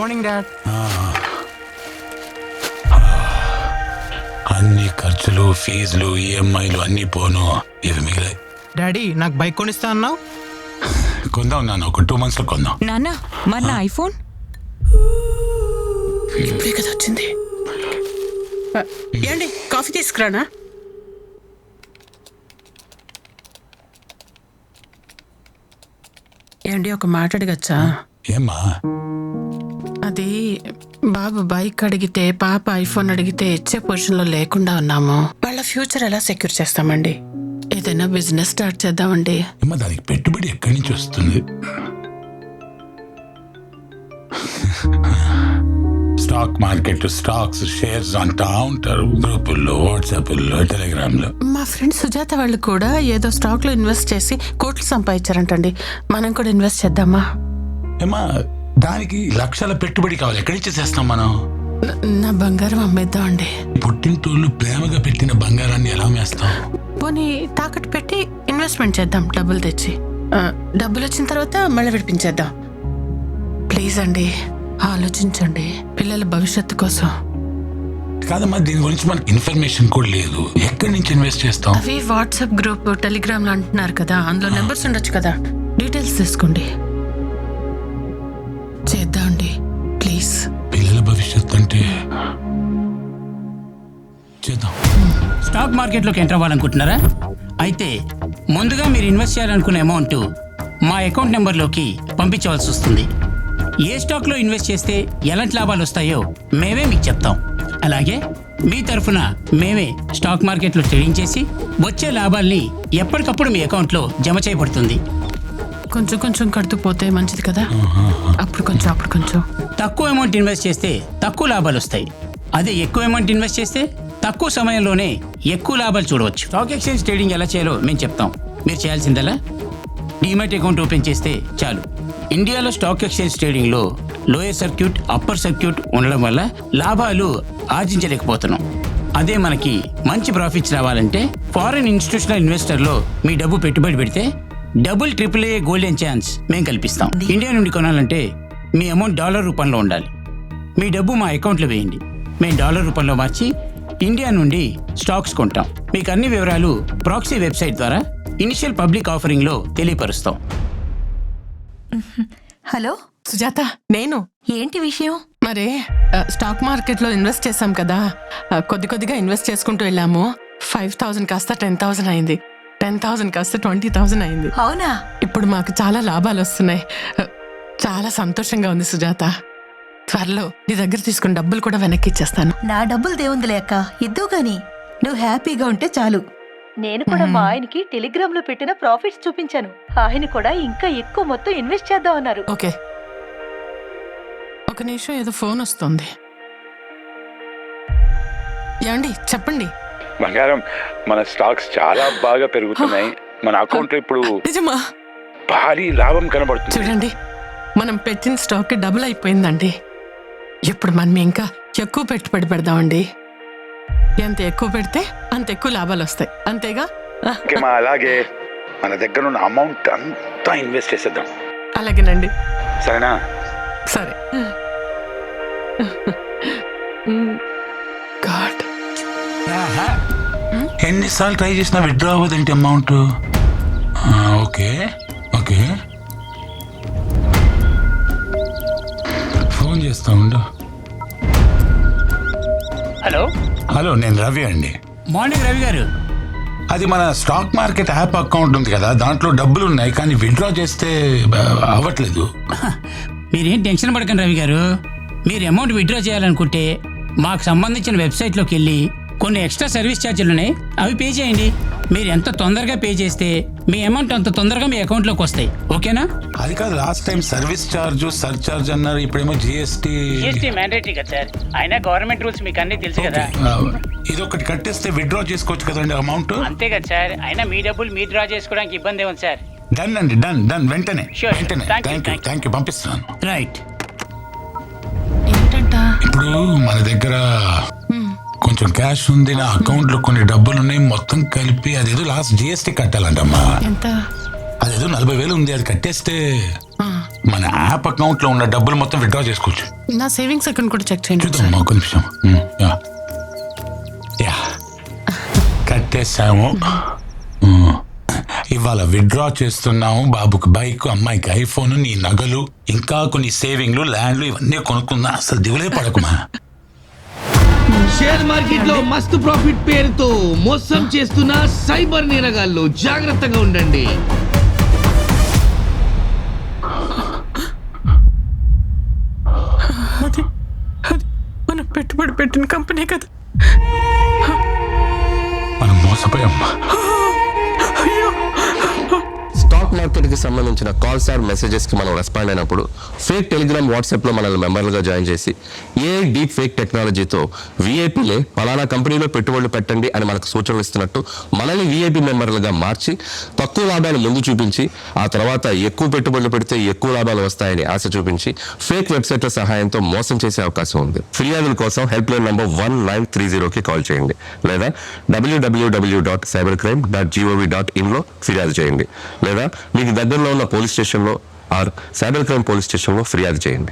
Morning dad. అన్ని ఖర్చులు, ఫీజులు, ఈఎంఐలు అన్నీ పోను, ఇవి మిగిలాయి. డాడీ నాకు బైక్ కొనిస్తా అన్నావు. కొందాం నాన్న, ఒక 2 months లో కొందాం. నాన్న మరి నా ఐఫోన్ ఇప్పుడే కదా వచ్చింది. ఏండి కాఫీ తీసుకురానా? ఏండి ఒక మాట అడగచ్చా? ఏమ్మా? అది బాబు బైక్ అడిగితే, పాప ఐఫోన్ అడిగితే ఇచ్చే పొజిషన్లో లేకుండా ఉన్నాము. వాళ్ళ ఫ్యూచర్ ఎలా సెక్యూర్ చేస్తామండి? ఏదైనా బిజినెస్ స్టార్ట్ చేద్దామండి. ఏమ్మా, దానికి పెట్టుబడి ఎక్కడి నుంచి వస్తుంది? స్టాక్ మార్కెట్, స్టాక్స్, షేర్స్ అంటా ఉంటారు గ్రూపుల్లో, వాట్సాప్లో, టెలిగ్రామ్లో. మా ఫ్రెండ్ సుజాత వాళ్ళు కూడా ఏదో స్టాక్ లో ఇన్వెస్ట్ చేసి కోట్లు సంపాదించారంటండి. మనం కూడా ఇన్వెస్ట్ చేద్దామా? ఏమ్మా, దానికి లక్షల పెట్టుబడి కావాలి, ఎక్కడి నుంచి చేస్తాం మనం? నా బంగారం అమ్మేద్దామండి. పుట్టింటోళ్ళు ప్రేమగా పెట్టిన బంగారాన్ని ఎలా అమ్మేస్తాం? పోనీ తాకట్టు పెట్టి ఇన్వెస్ట్మెంట్ చేద్దాం, డబ్బులు తెచ్చి. డబ్బులు వచ్చిన తర్వాత మళ్ళీ విడిపించేద్దాం. ప్లీజ్ అండి, ఆలోచించండి పిల్లల భవిష్యత్తు కోసం. కాదమ్మా, దీని గురించి మనకి ఇన్ఫర్మేషన్ కూడా లేదు, ఎక్కడి నుంచి ఇన్వెస్ట్ చేస్తాం? అవి వాట్సాప్ గ్రూప్, టెలిగ్రామ్ లో అంటున్నారు కదా, అందులో నెంబర్స్ ఉండొచ్చు కదా, డీటెయిల్స్ తీసుకోండి. చేద్దామండి ప్లీజ్. పిల్లల భవిష్యత్తు అంటే చేద్దాం. స్టాక్ మార్కెట్లోకి ఎంటర్ అవ్వాలనుకుంటున్నారా? అయితే ముందుగా మీరు ఇన్వెస్ట్ చేయాలనుకునే అమౌంట్ మా అకౌంట్ నెంబర్లోకి పంపించవలసి వస్తుంది. ఏ స్టాక్లో ఇన్వెస్ట్ చేస్తే ఎలాంటి లాభాలు వస్తాయో మేమే మీకు చెప్తాం. అలాగే మీ తరఫున మేమే స్టాక్ మార్కెట్లో ట్రేడింగ్ చేసి వచ్చే లాభాల్ని ఎప్పటికప్పుడు మీ అకౌంట్లో జమ చేయబడుతుంది. కొంచెం కొంచెం కడుతూ పోతే మంచిది కదా, అప్పుడు కొంచెం అప్పుడు కొంచెం. తక్కువ అమౌంట్ ఇన్వెస్ట్ చేస్తే తక్కువ లాభాలు వస్తాయి. అదే ఎక్కువ అమౌంట్ ఇన్వెస్ట్ చేస్తే తక్కువ సమయంలోనే ఎక్కువ లాభాలు చూడవచ్చు. స్టాక్ ఎక్స్చేంజ్ ట్రేడింగ్ ఎలా చేయాలో మేము చెప్తాం. మీరు చేయాల్సిందలా డీమ్యాట్ అకౌంట్ ఓపెన్ చేస్తే చాలు. ఇండియాలో స్టాక్ ఎక్స్చేంజ్ ట్రేడింగ్లో లోయర్ సర్క్యూట్, అప్పర్ సర్క్యూట్ ఉండడం వల్ల లాభాలు ఆర్జించలేకపోతున్నాం. అదే మనకి మంచి ప్రాఫిట్స్ రావాలంటే ఫారిన్ ఇన్స్టిట్యూషనల్ ఇన్వెస్టర్లో మీ డబ్బు పెట్టుబడి పెడితే డబుల్ AAA గోల్డెన్ ఛాన్స్ మేము కల్పిస్తాం. ఇండియా నుండి కొనాలంటే మీ అమౌంట్ డాలర్ రూపంలో ఉండాలి. మీ డబ్బు మా అకౌంట్లో వేయండి, మేము డాలర్ రూపంలో మార్చి ఇండియా నుండి స్టాక్స్ కొంటాం. మీకు అన్ని వివరాలు ప్రాక్సీ వెబ్సైట్ ద్వారా ఇనిషియల్ పబ్లిక్ ఆఫరింగ్లో తెలియపరుస్తాం. హలో సుజాత, నేను. ఏంటి విషయం? మరి స్టాక్ మార్కెట్ లో ఇన్వెస్ట్ చేసాం కదా, కొద్ది కొద్దిగా ఇన్వెస్ట్ చేసుకుంటూ వెళ్ళాము. 5,000 కాస్త 10,000 అయింది, 10,000 కాస్త 20,000 అయింది. అవునా? ఇప్పుడు మాకు చాలా లాభాలు వస్తున్నాయి. చాలా సంతోషంగా ఉంది సుజాత. త్వరలో నీ దగ్గర తీసుకున్న డబ్బులు కూడా వెనక్కి ఇచ్చేస్తాను. నా డబ్బులు దేవుందిలే అక్క, ఇద్దు గాని నువ్వు హ్యాపీగా ఉంటే చాలు. నేను కూడా మా ఆయనకి టెలిగ్రామ్ లో పెట్టిన ప్రాఫిట్స్ చూపించాను. ఆయన కూడా ఇంకా ఎక్కువ మొత్తం ఇన్వెస్ట్ చేద్దాం అన్నారు. ఓకే, ఒక నిమిషం, ఏదో ఫోన్ వస్తుంది. ఏమండి చెప్పండి. బంగారం, మన స్టాక్స్ చాలా బాగా పెరుగుతున్నాయి. మన అకౌంట్ లో ఇప్పుడు నిజమా? భారీ లాభం కనబడుతుంది. చూడండి, మనం పెట్టిన స్టాక్ డబుల్ అయిపోయిందండి. ఇప్పుడు మనం ఇంకా ఎక్కువ పెట్టుబడి పెడదామండి. ఎంత ఎక్కువ పెడితే అంత ఎక్కువ లాభాలు వస్తాయి, అంతేగా? అలాగే మన దగ్గర ఉన్న అమౌంట్ అంతా ఇన్వెస్ట్ చేసేద్దాం. అలాగేనండి. సరేనా? సరే. గాడ్, ఎన్నిసార్లు ట్రై చేసినా విత్డ్రా అవ్వదేంటి అమౌంట్? ఓకే ఓకే, ఫోన్ చేస్తా ఉండు. హలో హలో, నేను రవి అండి. మార్నింగ్ రవి గారు. అది మన స్టాక్ మార్కెట్ యాప్ అకౌంట్ ఉంది కదా, దాంట్లో డబ్బులు ఉన్నాయి, కానీ విత్డ్రా చేస్తే అవ్వట్లేదు. మీరేం టెన్షన్ పడకండి రవి గారు. మీరు అమౌంట్ విత్డ్రా చేయాలనుకుంటే మాకు సంబంధించిన వెబ్సైట్లోకి వెళ్ళి కొన్ని ఎక్స్ట్రా సర్వీస్ ఛార్జీలు ఉన్నాయి, అవి పే చేయండి. మీరు ఎంత తొందరగా పే చేస్తే మీ అమౌంట్ అంత తొందరగా మీ అకౌంట్లోకి వస్తాయి. ఓకేనా? అది కాదు, last time service charge, surcharge అన్నారు, ఇప్పుడేమో జిఎస్టీ మ్యాండేటరీ కదా సార్. అయినా గవర్నమెంట్ రూల్స్ మీకు అన్ని తెలుసు కదా. ఇది ఒకటి కట్టేస్తే విత్డ్రా చేసుకోవచ్చు కదండి అమౌంట్. అంతే కదా సార్. అయినా మీ డబ్బులు మీరు డ్రా చేసుకోవడానికి ఇబ్బంది ఏముంది సార్. డన్ అండి, డన్ డన్, వెంటనే Sure. వెంటనే. Thank you, థ్యాంక్ యూ, పంపిస్తున్నాను. రైట్. ఏంటంట? ఇప్పుడు మన దగ్గర కొంచెం క్యాష్ ఉంది, నా అకౌంట్ లో కొన్ని డబ్బులు ఉన్నాయి, మొత్తం కలిపి అదేదో లాస్ట్ జిఎస్టీ కట్టాలంటమ్మా. ఎంత? అదేదో 40,000 ఉంది, అది కట్టేస్తే మన యాప్ అకౌంట్ లో ఉన్న డబ్బులు మొత్తం విత్డ్రా చేసుకోవచ్చు. నా సేవింగ్స్ అకౌంట్ కూడా చెక్ చేయండి చూద్దాం సార్. ఒక నిమిషం. యా. యా. కట్టేసాము. ఇవాళ విత్డ్రా చేస్తున్నాము. బాబుకి బైక్, అమ్మాయికి ఐఫోన్, నీ నగలు, ఇంకా కొన్ని సేవింగ్లు, ల్యాండ్లు ఇవన్నీ కొనుక్కుందా. అసలు దిగులే పడకుమా. షేర్ మార్కెట్ లో మస్తు ప్రాఫిట్ పేరుతో మోసం చేస్తున్న సైబర్ నేరగాళ్ళు, జాగ్రత్తగా ఉండండి. అది మనం పెట్టుబడి పెట్టిన కంపెనీ కదా. మనం మోసపోయామ్మా. స్టాక్ మార్కెట్కి సంబంధించిన కాల్స్ ఆర్ మెసేజెస్కి మనం రెస్పాండ్ అయినప్పుడు ఫేక్ టెలిగ్రామ్, వాట్సాప్లో మనల్ని మెంబర్లుగా జాయిన్ చేసి డీప్ ఫేక్ టెక్నాలజీతో వీఐపీలే పలానా కంపెనీలో పెట్టుబడులు పెట్టండి అని మనకు సూచనలు ఇస్తున్నట్టు మనల్ని వీఐపీ మెంబర్లుగా మార్చి తక్కువ లాభాలు ముందు చూపించి ఆ తర్వాత ఎక్కువ పెట్టుబడులు పెడితే ఎక్కువ లాభాలు వస్తాయని ఆశ చూపించి ఫేక్ వెబ్సైట్ల సహాయంతో మోసం చేసే అవకాశం ఉంది. ఫిర్యాదుల కోసం హెల్ప్ లైన్ నంబర్ 1930కి కాల్ చేయండి లేదా www.cybercrime.gov.in లో ఫిర్యాదు చేయండి లేదా మీకు దగ్గరలో ఉన్న పోలీస్ స్టేషన్లో ఆర్ సైబర్ క్రైమ్ పోలీస్ స్టేషన్లో ఫిర్యాదు చేయండి.